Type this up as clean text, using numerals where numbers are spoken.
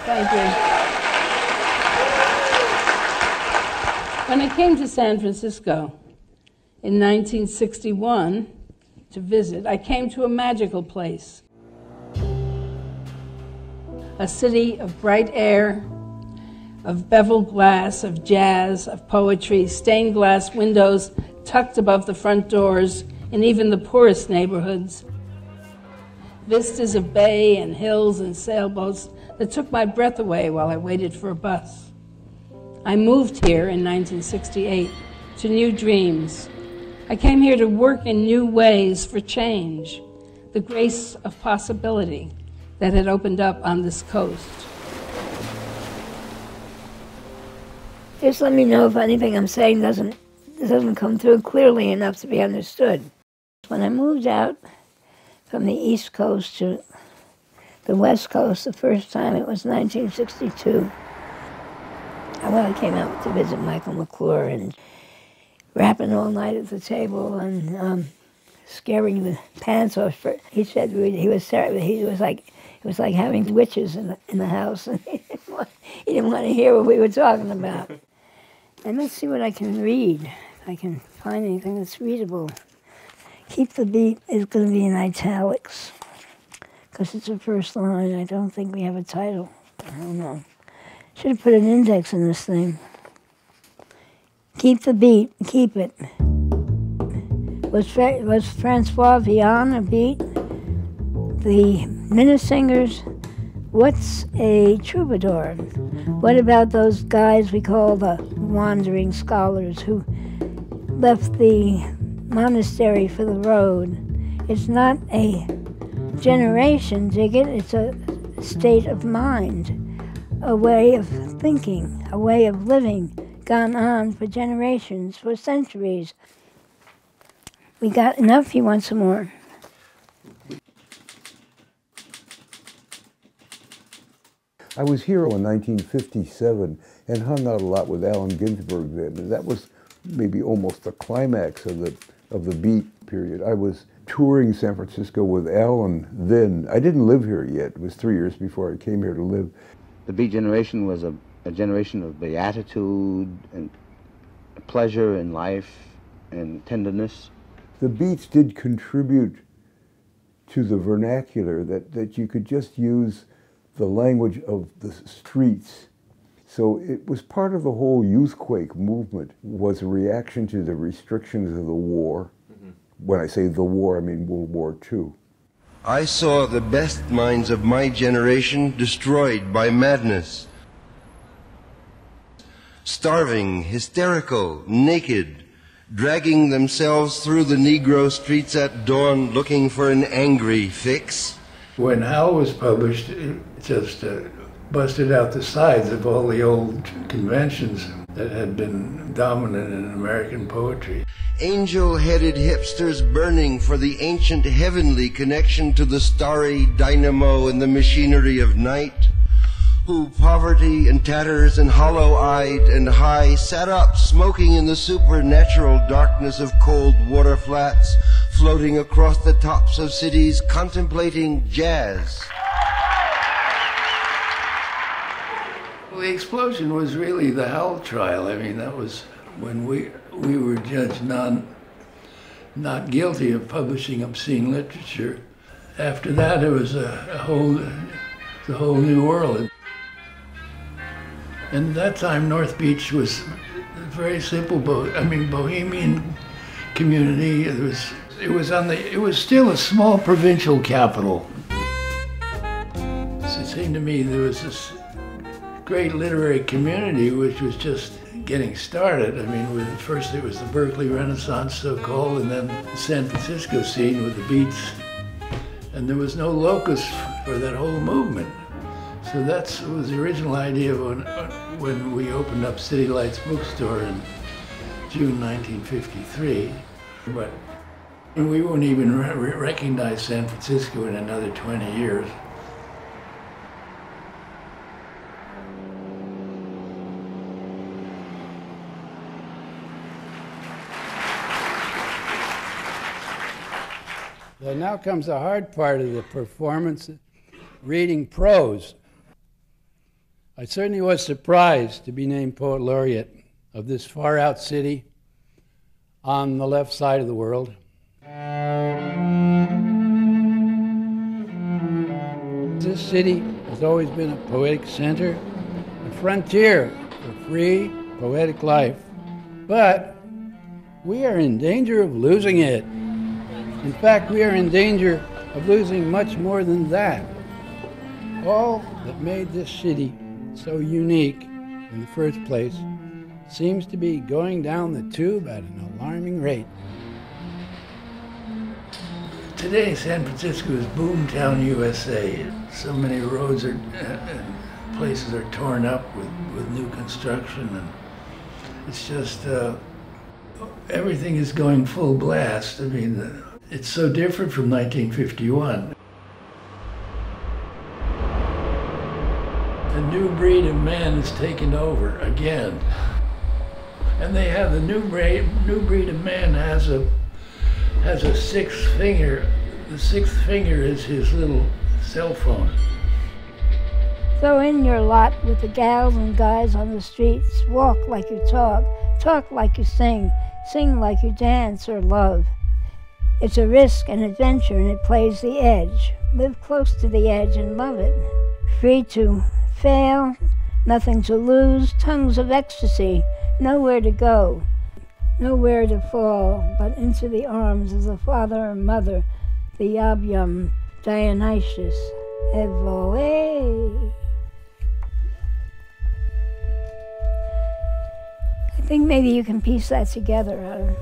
Thank you. When I came to San Francisco in 1961 to visit, I came to a magical place. A city of bright air, of beveled glass, of jazz, of poetry, stained glass windows tucked above the front doors in even the poorest neighborhoods. Vistas of bay and hills and sailboats that took my breath away while I waited for a bus. I moved here in 1968 to new dreams. I came here to work in new ways for change, the grace of possibility that had opened up on this coast. Just let me know if anything I'm saying doesn't come through clearly enough to be understood. When I moved out from the East Coast to the West Coast the first time, it was 1962. I came out to visit Michael McClure and rapping all night at the table and scaring the pants off. He said it was like having witches in the house, and he didn't want to hear what we were talking about. And let's see what I can read. If I can find anything that's readable. Keep the Beat is going to be in italics because it's the first line. I don't think we have a title. I don't know. Should have put an index in this thing. Keep the Beat, keep it. Was Francois Villon a beat? The Minnesingers, what's a troubadour? What about those guys we call the wandering scholars who left the monastery for the road? It's not a generation, dig it? It's a state of mind, a way of thinking, a way of living, gone on for generations, for centuries. We got enough, you want some more? I was here in 1957 and hung out a lot with Allen Ginsberg then, and that was maybe almost the climax of the Beat period. I was touring San Francisco with Allen then. I didn't live here yet. It was 3 years before I came here to live. The Beat generation was a generation of beatitude and pleasure in life and tenderness. The Beats did contribute to the vernacular, that you could just use the language of the streets. So it was part of the whole Youthquake movement, was a reaction to the restrictions of the war. Mm-hmm. When I say the war, I mean World War II. I saw the best minds of my generation destroyed by madness. Starving, hysterical, naked, dragging themselves through the Negro streets at dawn looking for an angry fix. When Hal was published, it just busted out the sides of all the old conventions that had been dominant in American poetry. Angel-headed hipsters burning for the ancient heavenly connection to the starry dynamo and the machinery of night, who, poverty and tatters and hollow-eyed and high, sat up smoking in the supernatural darkness of cold water flats, floating across the tops of cities, contemplating jazz. Well, the explosion was really the Howell trial. I mean, that was when we were judged not guilty of publishing obscene literature. After that, it was a whole new world. And at that time, North Beach was a very simple bohemian community. It was still a small provincial capital. So it seemed to me there was this great literary community which was just getting started. I mean, first it was the Berkeley Renaissance, so-called, and then the San Francisco scene with the Beats. And there was no locus for that whole movement. So that was the original idea when we opened up City Lights Bookstore in June 1953. But we wouldn't even recognize San Francisco in another 20 years. So now comes the hard part of the performance, reading prose. I certainly was surprised to be named Poet Laureate of this far-out city on the left side of the world. This city has always been a poetic center, a frontier for free, poetic life. But we are in danger of losing it. In fact, we are in danger of losing much more than that. All that made this city so unique in the first place seems to be going down the tube at an alarming rate. Today, San Francisco is boomtown USA. So many roads and places are torn up with new construction, and it's just everything is going full blast. I mean, it's so different from 1951. A new breed of man has taken over again, and they have the new breed of man has a sixth finger. The sixth finger is his little cell phone. Throw in your lot with the gals and guys on the streets. Walk like you talk like you sing like you dance or love. It's a risk and adventure, and it plays the edge. Live close to the edge and love it. Free to fail, nothing to lose, tongues of ecstasy, nowhere to go, nowhere to fall, but into the arms of the father and mother, the Yabyum Dionysius Evoe. I think maybe you can piece that together, Adam.